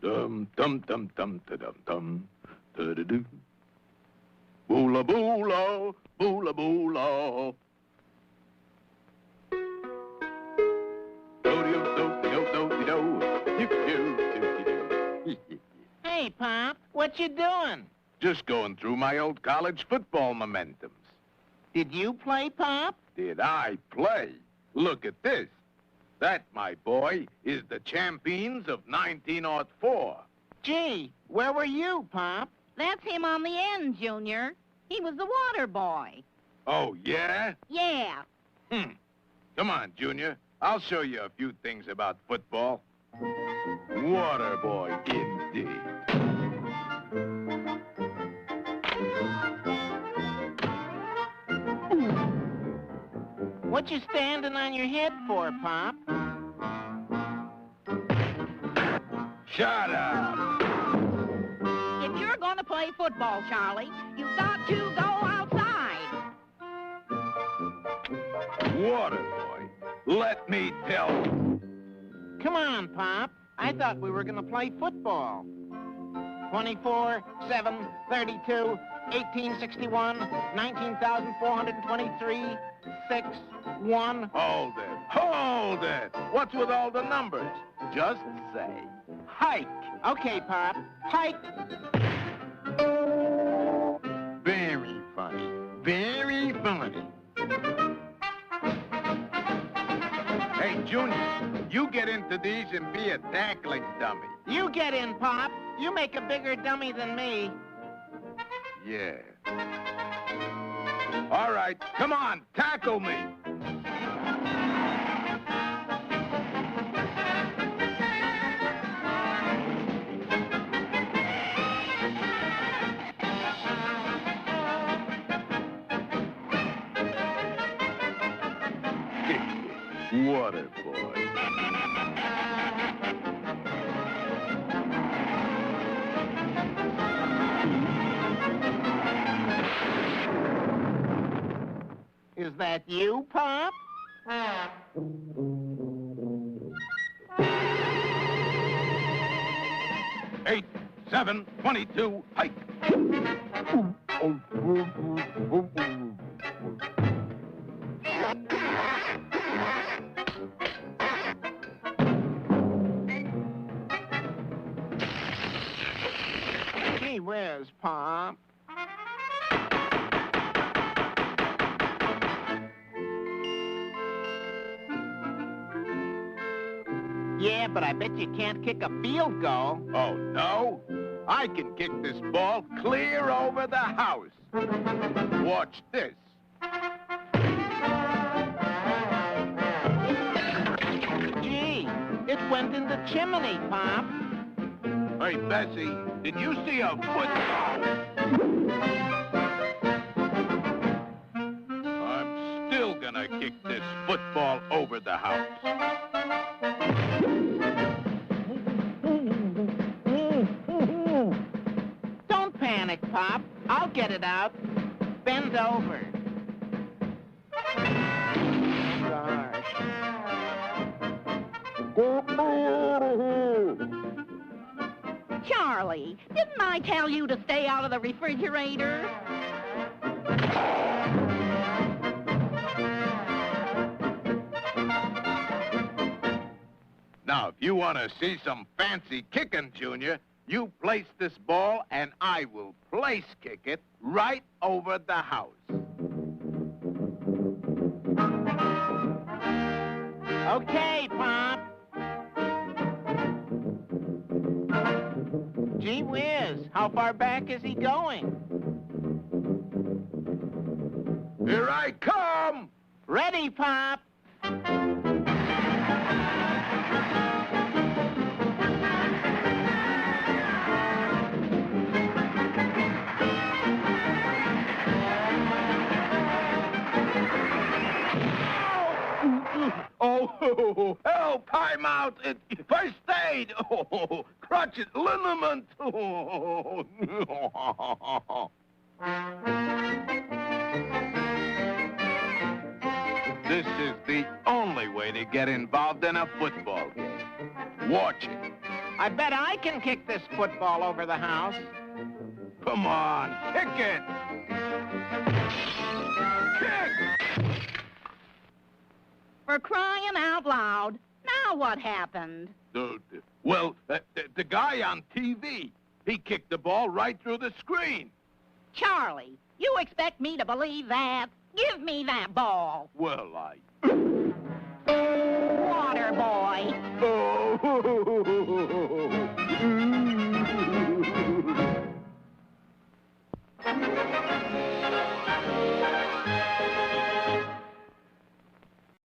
Dum dum dum dum da dum dum da da do. Boola boola, boola boola. Hey, Pop, what you doing? Just going through my old college football mementos. Did you play, Pop? Did I play? Look at this. That, my boy, is the champions of 1904. Gee, where were you, Pop? That's him on the end, Junior. He was the water boy. Oh, yeah? Yeah. Come on, Junior. I'll show you a few things about football. Water boy, indeed. What you standing on your head for, Pop? Shut up! If you're going to play football, Charlie, you've got to go outside. Water boy, let me tell you. Come on, Pop. I thought we were going to play football. 24, 7, 32, 1861, 19,423, 6, 1. Hold it. Hold it. What's with all the numbers? Just say, hike. Okay, Pop. Hike. Very funny. Very funny. Hey, Junior, you get into these and be a tackling dummy. You get in, Pop. You make a bigger dummy than me. Yeah. All right, come on, tackle me. Water boy. Is that you, Pop? 8, 7, 22, hike. Gee whiz, Pop. Yeah, but I bet you can't kick a field goal. Oh, no? I can kick this ball clear over the house. Watch this. Gee, it went in the chimney, Pop. Hey, Bessie, did you see a football? I'm still gonna kick this football over the house. Don't panic, Pop. I'll get it out. Bend over. Charlie, didn't I tell you to stay out of the refrigerator? Now, if you want to see some fancy kicking, Junior, you place this ball and I will place kick it right over the house. Okay, Pop. Gee whiz, how far back is he going? Here I come! Ready, Pop. Oh, help, time out. First aid. Oh, crutches, liniment. Oh. This is the only way to get involved in a football game. Watch it. I bet I can kick this football over the house. Come on, kick it! Kick! For crying out loud. Now what happened? The guy on TV, he kicked the ball right through the screen. Charlie, you expect me to believe that? Give me that ball. Well, I